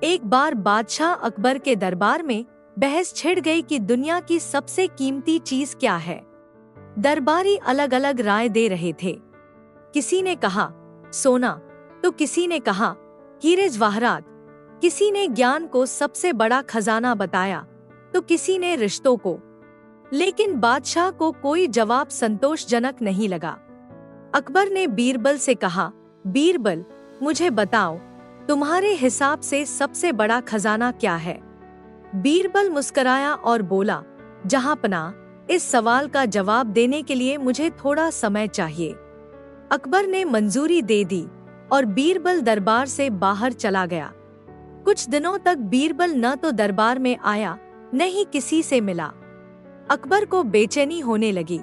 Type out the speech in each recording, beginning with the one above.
एक बार बादशाह अकबर के दरबार में बहस छिड़ गई कि दुनिया की सबसे कीमती चीज क्या है। दरबारी अलग अलग राय दे रहे थे। किसी ने कहा सोना, तो किसी ने कहा हीरे जवाहरात, किसी ने ज्ञान को सबसे बड़ा खजाना बताया, तो किसी ने रिश्तों को। लेकिन बादशाह को कोई जवाब संतोषजनक नहीं लगा। अकबर ने बीरबल से कहा, बीरबल, मुझे बताओ, तुम्हारे हिसाब से सबसे बड़ा खजाना क्या है? बीरबल मुस्कुराया और बोला, जहांपनाह, इस सवाल का जवाब देने के लिए मुझे थोड़ा समय चाहिए। अकबर ने मंजूरी दे दी और बीरबल दरबार से बाहर चला गया। कुछ दिनों तक बीरबल न तो दरबार में आया, न ही किसी से मिला। अकबर को बेचैनी होने लगी।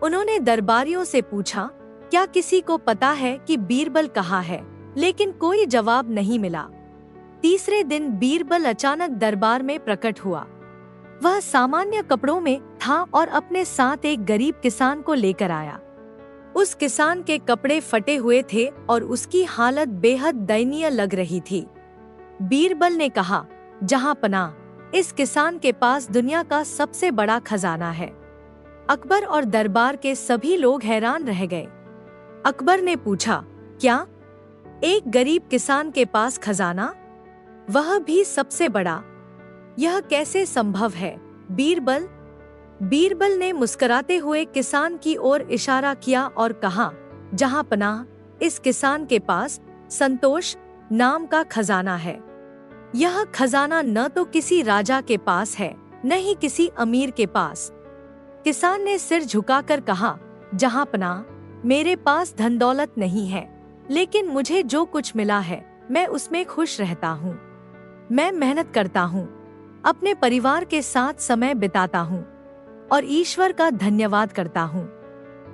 उन्होंने दरबारियों से पूछा, क्या किसी को पता है कि बीरबल कहाँ है? लेकिन कोई जवाब नहीं मिला। तीसरे दिन बीरबल अचानक दरबार में प्रकट हुआ। वह सामान्य कपड़ों में था और अपने साथ एक गरीब किसान को लेकर आया। उस किसान के कपड़े फटे हुए थे और उसकी हालत बेहद दयनीय लग रही थी। बीरबल ने कहा, जहांपनाह, इस किसान के पास दुनिया का सबसे बड़ा खजाना है। अकबर और दरबार के सभी लोग हैरान रह गए। अकबर ने पूछा, क्या? एक गरीब किसान के पास खजाना, वह भी सबसे बड़ा? यह कैसे संभव है बीरबल? बीरबल ने मुस्कुराते हुए किसान की ओर इशारा किया और कहा, जहांपनाह, इस किसान के पास संतोष नाम का खजाना है। यह खजाना न तो किसी राजा के पास है, न ही किसी अमीर के पास। किसान ने सिर झुकाकर कहा, जहांपनाह, मेरे पास धन दौलत नहीं है, लेकिन मुझे जो कुछ मिला है मैं उसमें खुश रहता हूँ। मैं मेहनत करता हूँ, अपने परिवार के साथ समय बिताता हूँ और ईश्वर का धन्यवाद करता हूँ।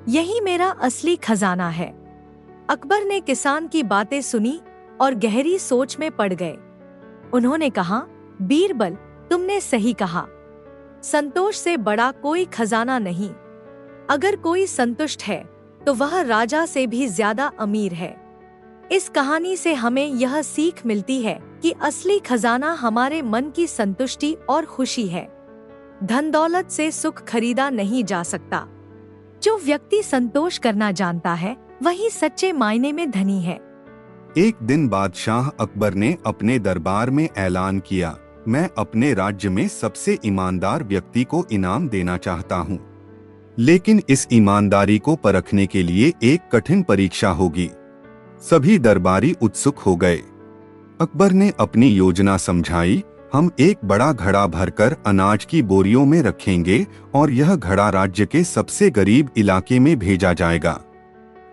यही मेरा असली खजाना है। अकबर ने किसान की बातें सुनी और गहरी सोच में पड़ गए। उन्होंने कहा, बीरबल, तुमने सही कहा। संतोष से बड़ा कोई खजाना नहीं। अगर कोई संतुष्ट है तो वह राजा से भी ज्यादा अमीर है। इस कहानी से हमें यह सीख मिलती है कि असली खजाना हमारे मन की संतुष्टि और खुशी है। धन दौलत से सुख खरीदा नहीं जा सकता। जो व्यक्ति संतोष करना जानता है वही सच्चे मायने में धनी है। एक दिन बादशाह अकबर ने अपने दरबार में ऐलान किया, मैं अपने राज्य में सबसे ईमानदार व्यक्ति को इनाम देना चाहता हूँ। लेकिन इस ईमानदारी को परखने के लिए एक कठिन परीक्षा होगी। सभी दरबारी उत्सुक हो गए। अकबर ने अपनी योजना समझाई, हम एक बड़ा घड़ा भरकर अनाज की बोरियों में रखेंगे और यह घड़ा राज्य के सबसे गरीब इलाके में भेजा जाएगा।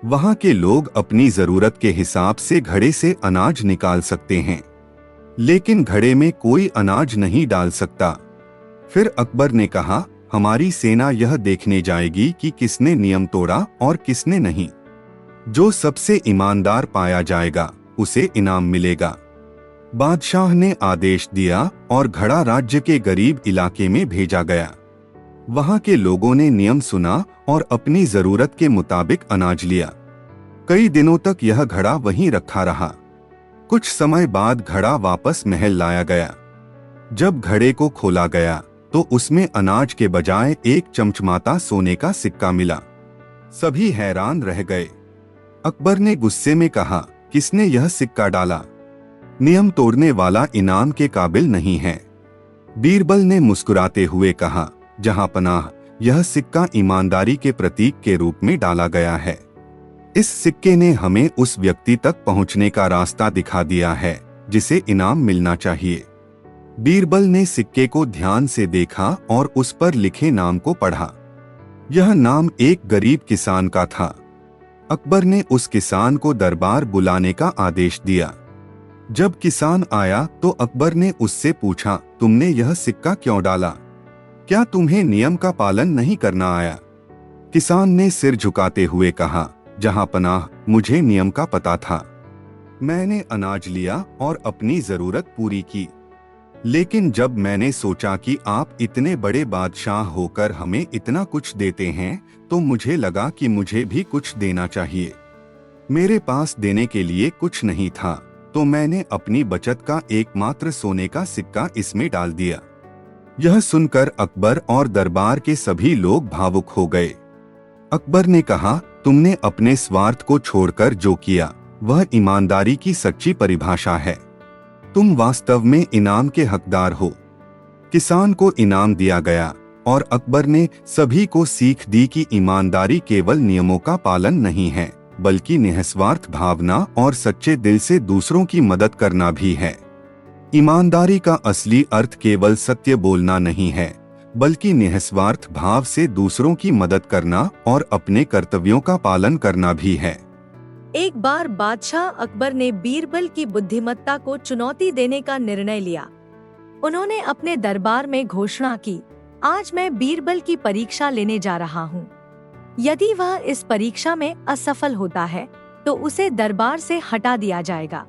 वहां के लोग अपनी जरूरत के हिसाब से घड़े से अनाज निकाल सकते हैं, लेकिन घड़े में कोई अनाज नहीं डाल सकता। फिर अकबर ने कहा, हमारी सेना यह देखने जाएगी कि किसने नियम तोड़ा और किसने नहीं। जो सबसे ईमानदार पाया जाएगा उसे इनाम मिलेगा। बादशाह ने आदेश दिया और घड़ा राज्य के गरीब इलाके में भेजा गया। वहां के लोगों ने नियम सुना और अपनी जरूरत के मुताबिक अनाज लिया। कई दिनों तक यह घड़ा वहीं रखा रहा। कुछ समय बाद घड़ा वापस महल लाया गया। जब घड़े को खोला गया तो उसमें अनाज के बजाय एक चमचमाता सोने का सिक्का मिला। सभी हैरान रह गए। अकबर ने गुस्से में कहा, किसने यह सिक्का डाला? नियम तोड़ने वाला इनाम के काबिल नहीं है। बीरबल ने मुस्कुराते हुए कहा, जहांपनाह, यह सिक्का ईमानदारी के प्रतीक के रूप में डाला गया है। इस सिक्के ने हमें उस व्यक्ति तक पहुंचने का रास्ता दिखा दिया है जिसे इनाम मिलना चाहिए। बीरबल ने सिक्के को ध्यान से देखा और उस पर लिखे नाम को पढ़ा। यह नाम एक गरीब किसान का था। अकबर ने उस किसान को दरबार बुलाने का आदेश दिया। जब किसान आया तो अकबर ने उससे पूछा, तुमने यह सिक्का क्यों डाला? क्या तुम्हें नियम का पालन नहीं करना आया? किसान ने सिर झुकाते हुए कहा, जहांपनाह, मुझे नियम का पता था। मैंने अनाज लिया और अपनी जरूरत पूरी की। लेकिन जब मैंने सोचा कि आप इतने बड़े बादशाह होकर हमें इतना कुछ देते हैं, तो मुझे लगा कि मुझे भी कुछ देना चाहिए। मेरे पास देने के लिए कुछ नहीं था, तो मैंने अपनी बचत का एकमात्र सोने का सिक्का इसमें डाल दिया। यह सुनकर अकबर और दरबार के सभी लोग भावुक हो गए। अकबर ने कहा, तुमने अपने स्वार्थ को छोड़कर जो किया वह ईमानदारी की सच्ची परिभाषा है। तुम वास्तव में इनाम के हकदार हो। किसान को इनाम दिया गया और अकबर ने सभी को सीख दी कि ईमानदारी केवल नियमों का पालन नहीं है, बल्कि निस्वार्थ भावना और सच्चे दिल से दूसरों की मदद करना भी है। ईमानदारी का असली अर्थ केवल सत्य बोलना नहीं है, बल्कि निस्वार्थ भाव से दूसरों की मदद करना और अपने कर्तव्यों का पालन करना भी है। एक बार बादशाह अकबर ने बीरबल की बुद्धिमत्ता को चुनौती देने का निर्णय लिया। उन्होंने अपने दरबार में घोषणा की, आज मैं बीरबल की परीक्षा लेने जा रहा हूँ। यदि वह इस परीक्षा में असफल होता है तो उसे दरबार से हटा दिया जाएगा,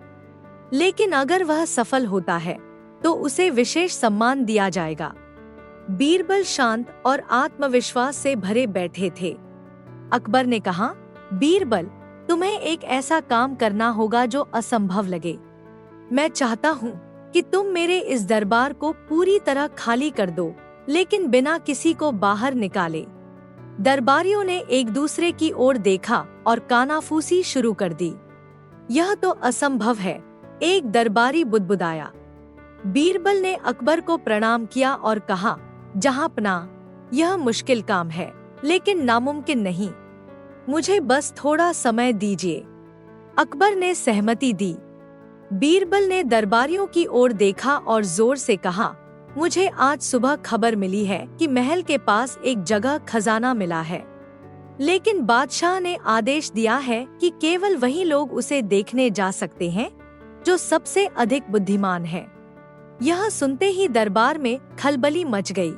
लेकिन अगर वह सफल होता है तो उसे विशेष सम्मान दिया जाएगा। बीरबल शांत और आत्मविश्वास से भरे बैठे थे। अकबर ने कहा, बीरबल, तुम्हें एक ऐसा काम करना होगा जो असंभव लगे। मैं चाहता हूँ कि तुम मेरे इस दरबार को पूरी तरह खाली कर दो, लेकिन बिना किसी को बाहर निकाले। दरबारियों ने एक दूसरे की ओर देखा और कानाफूसी शुरू कर दी। यह तो असंभव है, एक दरबारी बुदबुदाया। बीरबल ने अकबर को प्रणाम किया और कहा, जहांपनाह, यह मुश्किल काम है लेकिन नामुमकिन नहीं। मुझे बस थोड़ा समय दीजिए। अकबर ने सहमति दी। बीरबल ने दरबारियों की ओर देखा और जोर से कहा, मुझे आज सुबह खबर मिली है कि महल के पास एक जगह खजाना मिला है, लेकिन बादशाह ने आदेश दिया है कि केवल वही लोग उसे देखने जा सकते हैं जो सबसे अधिक बुद्धिमान है। यह सुनते ही दरबार में खलबली मच गई।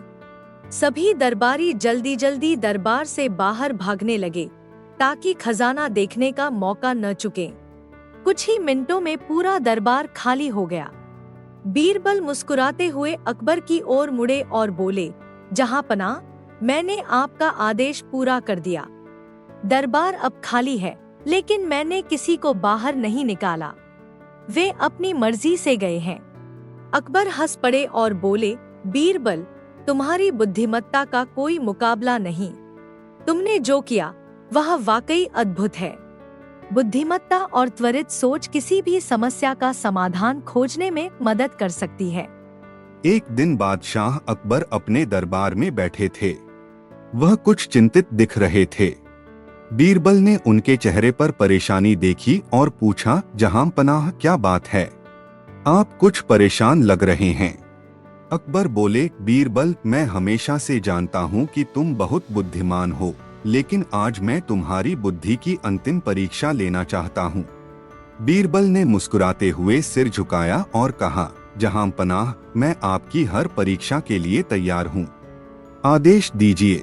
सभी दरबारी जल्दी जल्दी दरबार से बाहर भागने लगे ताकि खजाना देखने का मौका न चुके। कुछ ही मिनटों में पूरा दरबार खाली हो गया। बीरबल मुस्कुराते हुए अकबर की ओर मुड़े और बोले, जहांपनाह, मैंने आपका आदेश पूरा कर दिया। दरबार अब खाली है, लेकिन मैंने किसी को बाहर नहीं निकाला। वे अपनी मर्जी से गए हैं। अकबर हंस पड़े और बोले, बीरबल, तुम्हारी बुद्धिमत्ता का कोई मुकाबला नहीं। तुमने जो किया वह वाकई अद्भुत है। बुद्धिमत्ता और त्वरित सोच किसी भी समस्या का समाधान खोजने में मदद कर सकती है। एक दिन बादशाह अकबर अपने दरबार में बैठे थे। वह कुछ चिंतित दिख रहे थे। बीरबल ने उनके चेहरे पर परेशानी देखी और पूछा, जहांपनाह, क्या बात है? आप कुछ परेशान लग रहे हैं। अकबर बोले, बीरबल, मैं हमेशा से जानता हूँ कि तुम बहुत बुद्धिमान हो, लेकिन आज मैं तुम्हारी बुद्धि की अंतिम परीक्षा लेना चाहता हूँ। बीरबल ने मुस्कुराते हुए सिर झुकाया और कहा, जहांपनाह, मैं आपकी हर परीक्षा के लिए तैयार हूँ। आदेश दीजिए।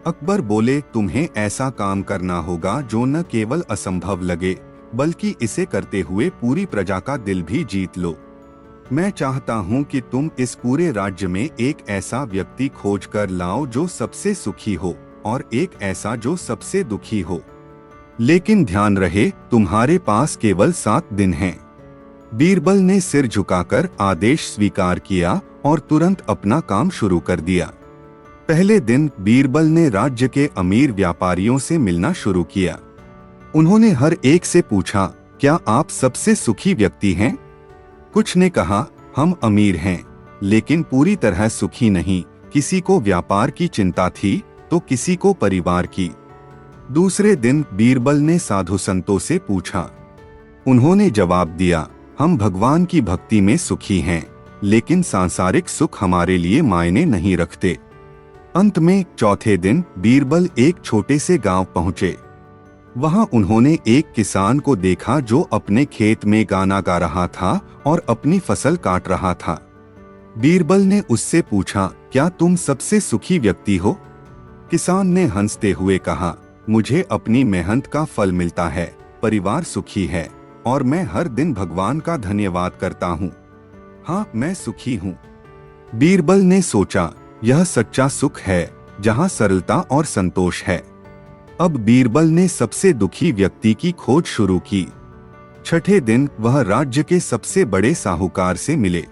अकबर बोले, तुम्हें ऐसा काम करना होगा जो न केवल असंभव लगे, बल्कि इसे करते हुए पूरी प्रजा का दिल भी जीत लो। मैं चाहता हूँ कि तुम इस पूरे राज्य में एक ऐसा व्यक्ति खोज कर लाओ जो सबसे सुखी हो और एक ऐसा जो सबसे दुखी हो। लेकिन ध्यान रहे, तुम्हारे पास केवल 7 दिन हैं। बीरबल ने सिर झुकाकर आदेश स्वीकार किया और तुरंत अपना काम शुरू कर दिया। पहले दिन बीरबल ने राज्य के अमीर व्यापारियों से मिलना शुरू किया। उन्होंने हर एक से पूछा, क्या आप सबसे सुखी व्यक्ति हैं? कुछ ने कहा, हम अमीर हैं, लेकिन पूरी तरह सुखी नहीं। किसी को व्यापार की चिंता थी तो किसी को परिवार की। दूसरे दिन बीरबल ने साधु संतों से पूछा। उन्होंने जवाब दिया, हम भगवान की भक्ति में सुखी हैं, लेकिन सांसारिक सुख हमारे लिए मायने नहीं रखते। अंत में चौथे दिन बीरबल एक छोटे से गांव पहुंचे। वहां उन्होंने एक किसान को देखा जो अपने खेत में गाना गा रहा था और अपनी फसल काट रहा था। बीरबल ने उससे पूछा, क्या तुम सबसे सुखी व्यक्ति हो? किसान ने हंसते हुए कहा, मुझे अपनी मेहनत का फल मिलता है, परिवार सुखी है और मैं हर दिन भगवान का धन्यवाद करता हूँ। हाँ, मैं सुखी हूँ। बीरबल ने सोचा, यह सच्चा सुख है जहाँ सरलता और संतोष है। अब बीरबल ने सबसे दुखी व्यक्ति की खोज शुरू की। छठे दिन वह राज्य के सबसे बड़े साहूकार से मिले।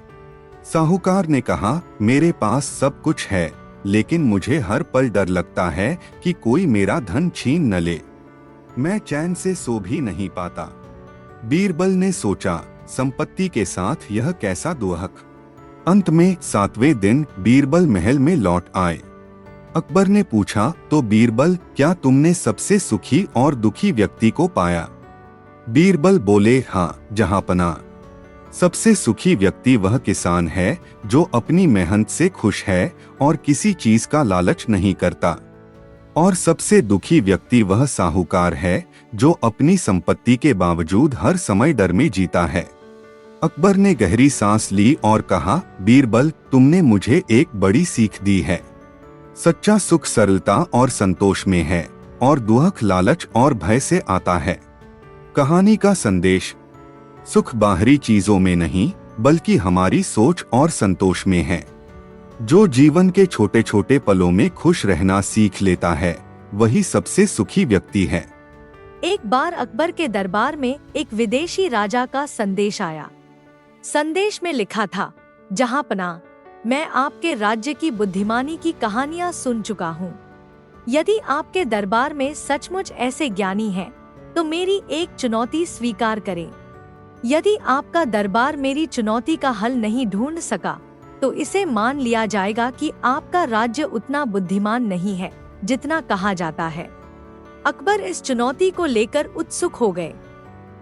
साहूकार ने कहा, मेरे पास सब कुछ है, लेकिन मुझे हर पल डर लगता है कि कोई मेरा धन छीन न ले। मैं चैन से सो भी नहीं पाता। बीरबल ने सोचा, संपत्ति के साथ यह कैसा दुहक। अंत में 7वें दिन बीरबल महल में लौट आए। अकबर ने पूछा, तो बीरबल, क्या तुमने सबसे सुखी और दुखी व्यक्ति को पाया? बीरबल बोले, हाँ जहांपनाह। सबसे सुखी व्यक्ति वह किसान है जो अपनी मेहनत से खुश है और किसी चीज का लालच नहीं करता, और सबसे दुखी व्यक्ति वह साहूकार है जो अपनी संपत्ति के बावजूद हर समय डर में जीता है। अकबर ने गहरी सांस ली और कहा, बीरबल, तुमने मुझे एक बड़ी सीख दी है। सच्चा सुख सरलता और संतोष में है, और दुहक लालच और भय से आता है। कहानी का संदेश, सुख बाहरी चीजों में नहीं बल्कि हमारी सोच और संतोष में है। जो जीवन के छोटे छोटे पलों में खुश रहना सीख लेता है, वही सबसे सुखी व्यक्ति है। एक बार अकबर के दरबार में एक विदेशी राजा का संदेश आया। संदेश में लिखा था, जहांपनाह, मैं आपके राज्य की बुद्धिमानी की कहानियां सुन चुका हूँ। यदि आपके दरबार में सचमुच ऐसे ज्ञानी हैं, तो मेरी एक चुनौती स्वीकार करें। यदि आपका दरबार मेरी चुनौती का हल नहीं ढूंढ सका, तो इसे मान लिया जाएगा कि आपका राज्य उतना बुद्धिमान नहीं है जितना कहा जाता है। अकबर इस चुनौती को लेकर उत्सुक हो गए।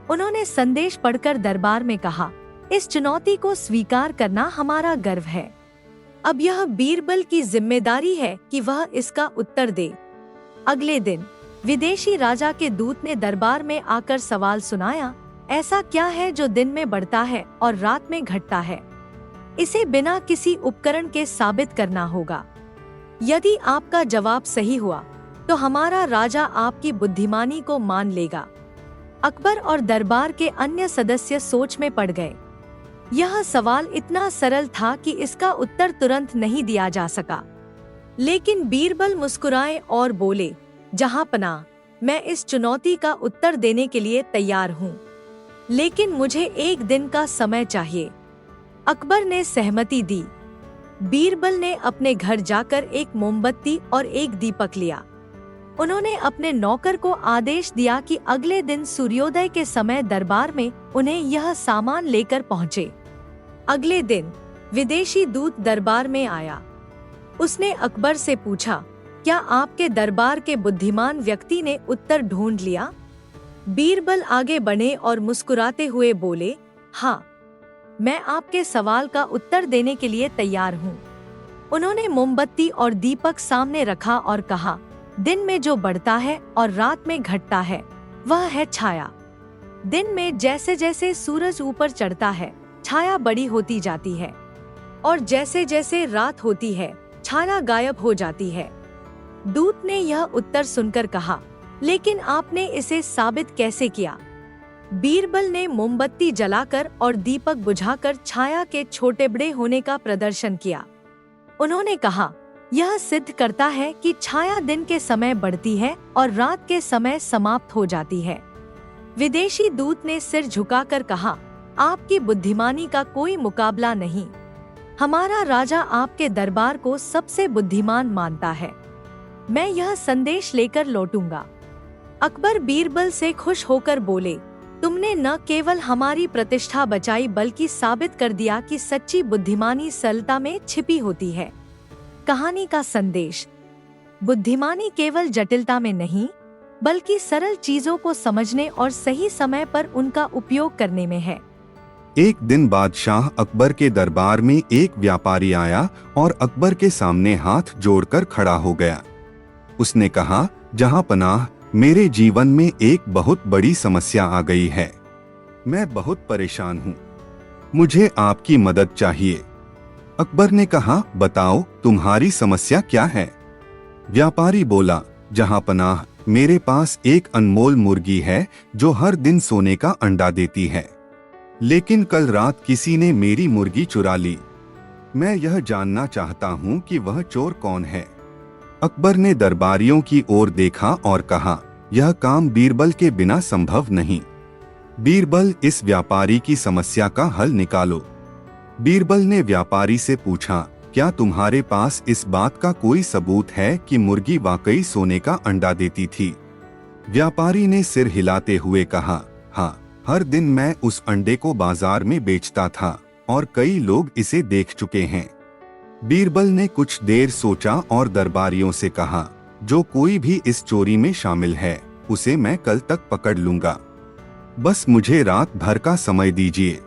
उन्होंने संदेश पढ़कर दरबार में कहा, इस चुनौती को स्वीकार करना हमारा गर्व है। अब यह बीरबल की जिम्मेदारी है कि वह इसका उत्तर दे। अगले दिन विदेशी राजा के दूत ने दरबार में आकर सवाल सुनाया, ऐसा क्या है जो दिन में बढ़ता है और रात में घटता है? इसे बिना किसी उपकरण के साबित करना होगा। यदि आपका जवाब सही हुआ, तो हमारा राजा आपकी बुद्धिमानी को मान लेगा। अकबर और दरबार के अन्य सदस्य सोच में पड़ गए। यह सवाल इतना सरल था कि इसका उत्तर तुरंत नहीं दिया जा सका। लेकिन बीरबल मुस्कुराए और बोले, जहांपनाह, मैं इस चुनौती का उत्तर देने के लिए तैयार हूँ, लेकिन मुझे एक दिन का समय चाहिए। अकबर ने सहमति दी। बीरबल ने अपने घर जाकर एक मोमबत्ती और एक दीपक लिया। उन्होंने अपने नौकर को आदेश दिया कि अगले दिन सूर्योदय के समय दरबार में उन्हें यह सामान लेकर पहुँचे। अगले दिन विदेशी दूत दरबार में आया। उसने अकबर से पूछा, क्या आपके दरबार के बुद्धिमान व्यक्ति ने उत्तर ढूंढ लिया? बीरबल आगे बढ़े और मुस्कुराते हुए बोले, हाँ, मैं आपके सवाल का उत्तर देने के लिए तैयार हूँ। उन्होंने मोमबत्ती और दीपक सामने रखा और कहा, दिन में जो बढ़ता है और रात में घटता है, वह है छाया। दिन में जैसे जैसे सूरज ऊपर चढ़ता है, छाया बड़ी होती जाती है, और जैसे जैसे रात होती है, छाया गायब हो जाती है। दूत ने यह उत्तर सुनकर कहा, लेकिन आपने इसे साबित कैसे किया? बीरबल ने मोमबत्ती जलाकर और दीपक बुझाकर छाया के छोटे बड़े होने का प्रदर्शन किया। उन्होंने कहा, यह सिद्ध करता है कि छाया दिन के समय बढ़ती है और रात के समय समाप्त हो जाती है। विदेशी दूत ने सिर झुकाकर कहा, आपकी बुद्धिमानी का कोई मुकाबला नहीं। हमारा राजा आपके दरबार को सबसे बुद्धिमान मानता है। मैं यह संदेश लेकर लौटूंगा। अकबर बीरबल से खुश होकर बोले, तुमने न केवल हमारी प्रतिष्ठा बचाई बल्कि साबित कर दिया कि सच्ची बुद्धिमानी सरलता में छिपी होती है। कहानी का संदेश, बुद्धिमानी केवल जटिलता में नहीं बल्कि सरल चीजों को समझने और सही समय पर उनका उपयोग करने में है। एक दिन बादशाह अकबर के दरबार में एक व्यापारी आया और अकबर के सामने हाथ जोड़कर खड़ा हो गया। उसने कहा, जहांपनाह, मेरे जीवन में एक बहुत बड़ी समस्या आ गई है। मैं बहुत परेशान हूँ। मुझे आपकी मदद चाहिए। अकबर ने कहा, बताओ तुम्हारी समस्या क्या है? व्यापारी बोला, जहांपनाह, मेरे पास एक अनमोल मुर्गी है जो हर दिन सोने का अंडा देती है, लेकिन कल रात किसी ने मेरी मुर्गी चुरा ली। मैं यह जानना चाहता हूँ कि वह चोर कौन है। अकबर ने दरबारियों की ओर देखा और कहा, यह काम बीरबल के बिना संभव नहीं। बीरबल, इस व्यापारी की समस्या का हल निकालो। बीरबल ने व्यापारी से पूछा, क्या तुम्हारे पास इस बात का कोई सबूत है कि मुर्गी वाकई सोने का अंडा देती थी? व्यापारी ने सिर हिलाते हुए कहा, हाँ, हर दिन मैं उस अंडे को बाजार में बेचता था और कई लोग इसे देख चुके हैं। बीरबल ने कुछ देर सोचा और दरबारियों से कहा, जो कोई भी इस चोरी में शामिल है उसे मैं कल तक पकड़ लूंगा, बस मुझे रात भर का समय दीजिए।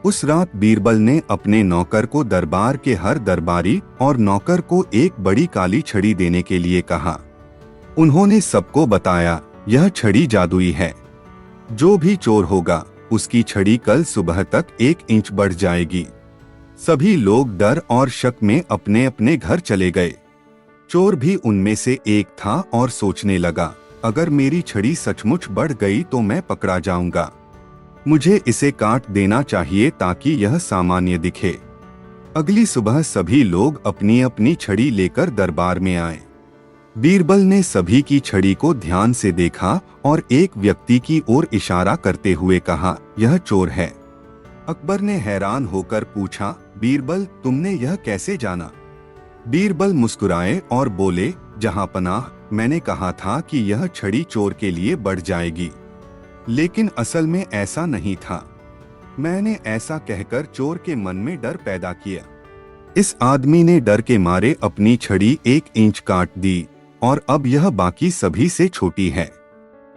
उस रात बीरबल ने अपने नौकर को दरबार के हर दरबारी और नौकर को एक बड़ी काली छड़ी देने के लिए कहा। उन्होंने सबको बताया, यह छड़ी जादुई है, जो भी चोर होगा उसकी छड़ी कल सुबह तक 1 इंच बढ़ जाएगी। सभी लोग डर और शक में अपने अपने घर चले गए। चोर भी उनमें से एक था और सोचने लगा, अगर मेरी छड़ी सचमुच बढ़ गई तो मैं पकड़ा जाऊंगा। मुझे इसे काट देना चाहिए ताकि यह सामान्य दिखे। अगली सुबह सभी लोग अपनी अपनी छड़ी लेकर दरबार में आए। बीरबल ने सभी की छड़ी को ध्यान से देखा और एक व्यक्ति की ओर इशारा करते हुए कहा, यह चोर है। अकबर ने हैरान होकर पूछा, बीरबल, तुमने यह कैसे जाना? बीरबल मुस्कुराए और बोले, जहांपनाह, मैंने कहा था कि यह छड़ी चोर के लिए बढ़ जाएगी, लेकिन असल में ऐसा नहीं था। मैंने ऐसा कहकर चोर के मन में डर पैदा किया। इस आदमी ने डर के मारे अपनी छड़ी 1 इंच काट दी और अब यह बाकी सभी से छोटी है।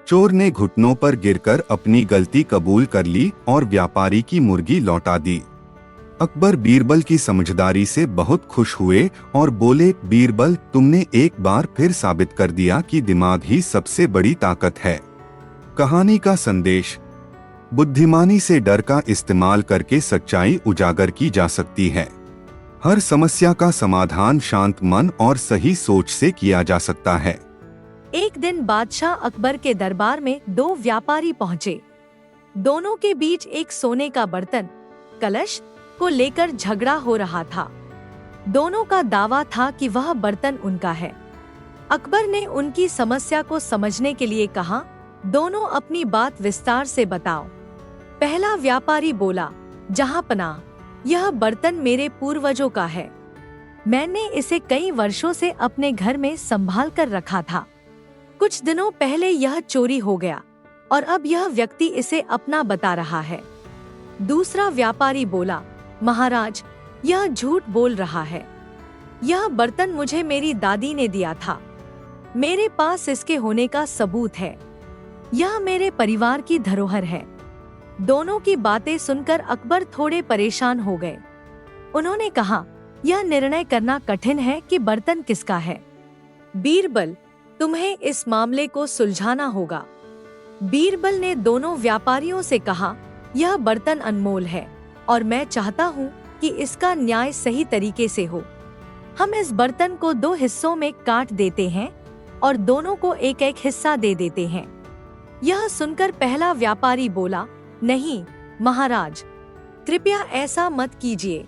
चोर ने घुटनों पर गिरकर अपनी गलती कबूल कर ली और व्यापारी की मुर्गी लौटा दी। अकबर बीरबल की समझदारी से बहुत खुश हुए और बोले, बीरबल, तुमने एक बार फिर साबित कर दिया कि दिमाग ही सबसे बड़ी ताकत है। कहानी का संदेश, बुद्धिमानी से डर का इस्तेमाल करके सच्चाई उजागर की जा सकती है। हर समस्या का समाधान शांत मन और सही सोच से किया जा सकता है। एक दिन बादशाह अकबर के दरबार में 2 व्यापारी पहुँचे। दोनों के बीच एक सोने का बर्तन, कलश को लेकर झगड़ा हो रहा था। दोनों का दावा था कि वह बर्तन उनका है। अकबर ने उनकी समस्या को समझने के लिए कहा, दोनों अपनी बात विस्तार से बताओ। पहला व्यापारी बोला, जहांपनाह, यह बर्तन मेरे पूर्वजों का है। मैंने इसे कई वर्षों से अपने घर में संभाल कर रखा था। कुछ दिनों पहले यह चोरी हो गया और अब यह व्यक्ति इसे अपना बता रहा है। दूसरा व्यापारी बोला, महाराज, यह झूठ बोल रहा है। यह बर्तन मुझे मेरी दादी ने दिया था। मेरे पास इसके होने का सबूत है। यह मेरे परिवार की धरोहर है। दोनों की बातें सुनकर अकबर थोड़े परेशान हो गए। उन्होंने कहा, यह निर्णय करना कठिन है कि बर्तन किसका है। बीरबल, तुम्हें इस मामले को सुलझाना होगा। बीरबल ने दोनों व्यापारियों से कहा, यह बर्तन अनमोल है और मैं चाहता हूँ कि इसका न्याय सही तरीके से हो। हम इस बर्तन को 2 हिस्सों में काट देते हैं और दोनों को एक एक हिस्सा दे देते हैं। यह सुनकर पहला व्यापारी बोला, नहीं महाराज, कृपया ऐसा मत कीजिए।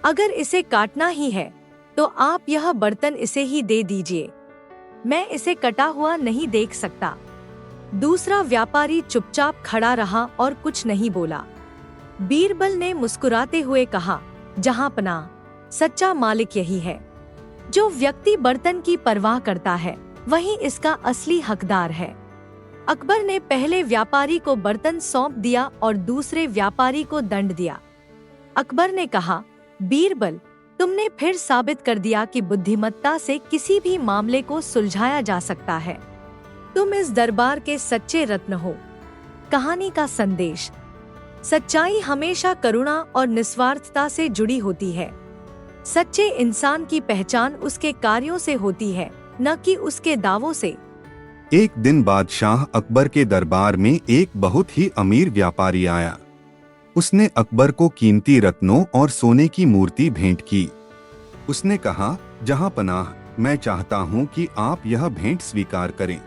अगर इसे काटना ही है तो आप यह बर्तन इसे ही दे दीजिए। मैं इसे कटा हुआ नहीं देख सकता। दूसरा व्यापारी चुपचाप खड़ा रहा और कुछ नहीं बोला। बीरबल ने मुस्कुराते हुए कहा, जहांपनाह, सच्चा मालिक यही है। जो व्यक्ति बर्तन की परवाह करता है वही इसका असली हकदार है। अकबर ने पहले व्यापारी को बर्तन सौंप दिया और दूसरे व्यापारी को दंड दिया। अकबर ने कहा, बीरबल, तुमने फिर साबित कर दिया कि बुद्धिमत्ता से किसी भी मामले को सुलझाया जा सकता है। तुम इस दरबार के सच्चे रत्न हो। कहानी का संदेश, सच्चाई हमेशा करुणा और निस्वार्थता से जुड़ी होती है। सच्चे इंसान की पहचान उसके कार्यों से होती है, न कि उसके दावों से। एक दिन बादशाह अकबर के दरबार में एक बहुत ही अमीर व्यापारी आया। उसने अकबर को कीमती रत्नों और सोने की मूर्ति भेंट की। उसने कहा, जहांपनाह, मैं चाहता हूं कि आप यह भेंट स्वीकार करें।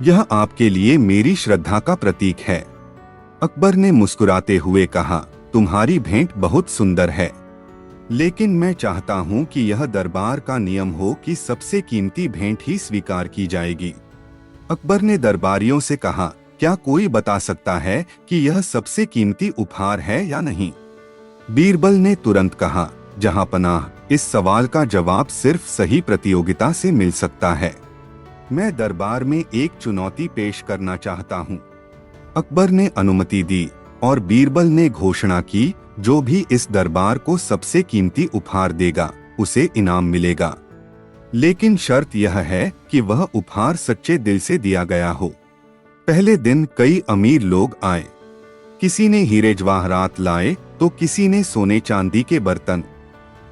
यह आपके लिए मेरी श्रद्धा का प्रतीक है। अकबर ने मुस्कुराते हुए कहा, तुम्हारी भेंट बहुत सुंदर है, लेकिन मैं चाहता हूं कि यह दरबार का नियम हो कि सबसे कीमती भेंट ही स्वीकार की जाएगी। अकबर ने दरबारियों से कहा, क्या कोई बता सकता है कि यह सबसे कीमती उपहार है या नहीं? बीरबल ने तुरंत कहा, जहांपनाह, इस सवाल का जवाब सिर्फ सही प्रतियोगिता से मिल सकता है। मैं दरबार में एक चुनौती पेश करना चाहता हूँ। अकबर ने अनुमति दी और बीरबल ने घोषणा की, जो भी इस दरबार को सबसे कीमती उपहार देगा उसे इनाम मिलेगा। लेकिन शर्त यह है कि वह उपहार सच्चे दिल से दिया गया हो। पहले दिन कई अमीर लोग आए। किसी ने हीरे जवाहरात लाए तो किसी ने सोने चांदी के बर्तन।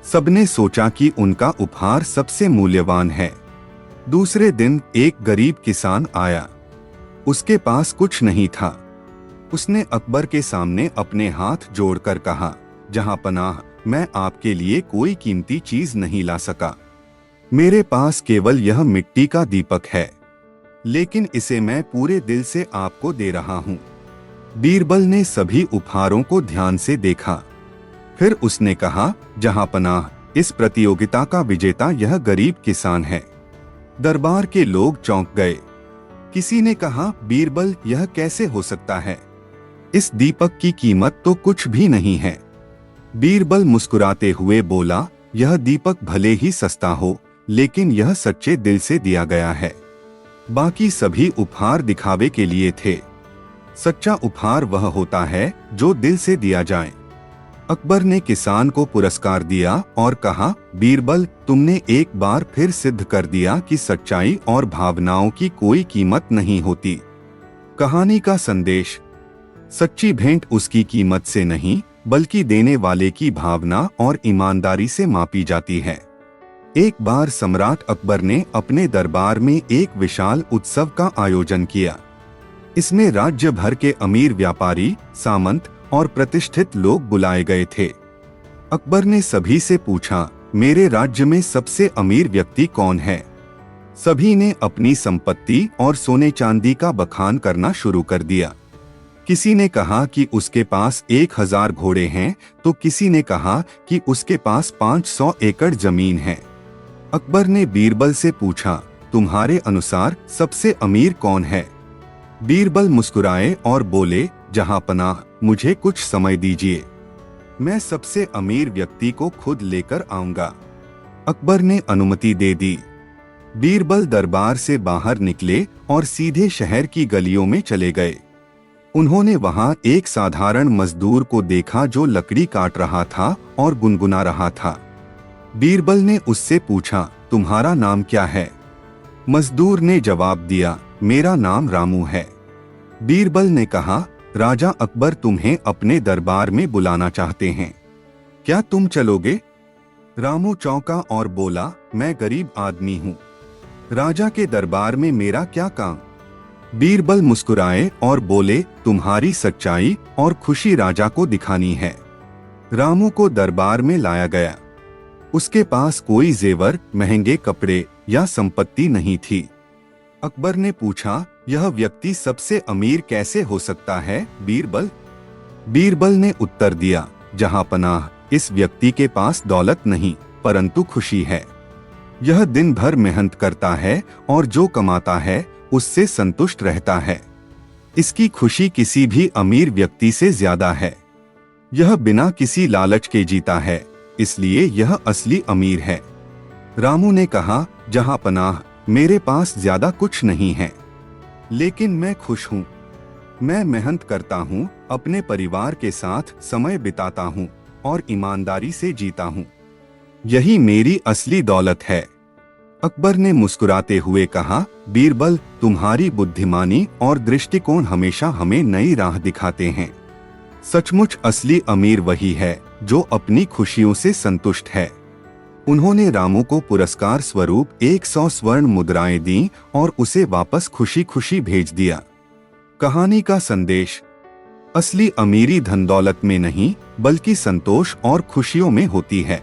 सबने सोचा कि उनका उपहार सबसे मूल्यवान है। दूसरे दिन एक गरीब किसान आया। उसके पास कुछ नहीं था। उसने अकबर के सामने अपने हाथ जोड़कर कहा, जहांपनाह, मैं आपके लिए कोई कीमती चीज नहीं ला सका। मेरे पास केवल यह मिट्टी का दीपक है, लेकिन इसे मैं पूरे दिल से आपको दे रहा हूँ। बीरबल ने सभी उपहारों को ध्यान से देखा। फिर उसने कहा, जहांपनाह, इस प्रतियोगिता का विजेता यह गरीब किसान है। दरबार के लोग चौंक गए। किसी ने कहा, बीरबल, यह कैसे हो सकता है? इस दीपक की कीमत तो कुछ भी नहीं है। बीरबल मुस्कुराते हुए बोला, यह दीपक भले ही सस्ता हो, लेकिन यह सच्चे दिल से दिया गया है। बाकी सभी उपहार दिखावे के लिए थे। सच्चा उपहार वह होता है जो दिल से दिया जाए। अकबर ने किसान को पुरस्कार दिया और कहा, बीरबल, तुमने एक बार फिर सिद्ध कर दिया कि सच्चाई और भावनाओं की कोई कीमत नहीं होती। कहानी का संदेश: सच्ची भेंट उसकी कीमत से नहीं, बल्कि देने वाले की भावना और ईमानदारी से मापी जाती है। एक बार सम्राट अकबर ने अपने दरबार में एक विशाल उत्सव का आयोजन किया। इसमें राज्य भर के अमीर व्यापारी, सामंत और प्रतिष्ठित लोग बुलाए गए थे। अकबर ने सभी से पूछा, मेरे राज्य में सबसे अमीर व्यक्ति कौन है? सभी ने अपनी संपत्ति और सोने चांदी का बखान करना शुरू कर दिया। किसी ने कहा कि उसके पास 1000 घोड़े हैं, तो किसी ने कहा कि उसके पास 500 एकड़ जमीन है। अकबर ने बीरबल से पूछा, तुम्हारे अनुसार सबसे अमीर कौन है? बीरबल मुस्कुराए और बोले, जहांपनाह, मुझे कुछ समय दीजिए, मैं सबसे अमीर व्यक्ति को खुद लेकर आऊंगा। अकबर ने अनुमति दे दी। बीरबल दरबार से बाहर निकले और सीधे शहर की गलियों में चले गए। उन्होंने वहां एक साधारण मजदूर को देखा जो लकड़ी काट रहा था और गुनगुना रहा था। बीरबल ने उससे पूछा, तुम्हारा नाम क्या है? मजदूर ने जवाब दिया, मेरा नाम रामू है। बीरबल ने कहा, राजा अकबर तुम्हें अपने दरबार में बुलाना चाहते हैं, क्या तुम चलोगे? रामू चौंका और बोला, मैं गरीब आदमी हूँ, राजा के दरबार में मेरा क्या काम? बीरबल मुस्कुराए और बोले, तुम्हारी सच्चाई और खुशी राजा को दिखानी है। रामू को दरबार में लाया गया। उसके पास कोई जेवर, महंगे कपड़े या संपत्ति नहीं थी। अकबर ने पूछा, यह व्यक्ति सबसे अमीर कैसे हो सकता है, बीरबल? बीरबल ने उत्तर दिया, जहांपनाह, इस व्यक्ति के पास दौलत नहीं, परंतु खुशी है। यह दिन भर मेहनत करता है और जो कमाता है उससे संतुष्ट रहता है। इसकी खुशी किसी भी अमीर व्यक्ति से ज्यादा है। यह बिना किसी लालच के जीता है, इसलिए यह असली अमीर है। रामू ने कहा, जहांपनाह, मेरे पास ज्यादा कुछ नहीं है, लेकिन मैं खुश हूँ। मैं मेहनत करता हूँ, अपने परिवार के साथ समय बिताता हूँ और ईमानदारी से जीता हूँ। यही मेरी असली दौलत है। अकबर ने मुस्कुराते हुए कहा, बीरबल, तुम्हारी बुद्धिमानी और दृष्टिकोण हमेशा हमें नई राह दिखाते हैं। सचमुच असली अमीर वही है जो अपनी खुशियों से संतुष्ट है। उन्होंने रामू को पुरस्कार स्वरूप 100 स्वर्ण मुद्राएं दी और उसे वापस खुशी खुशी भेज दिया। कहानी का संदेश: असली अमीरी धन दौलत में नहीं, बल्कि संतोष और खुशियों में होती है।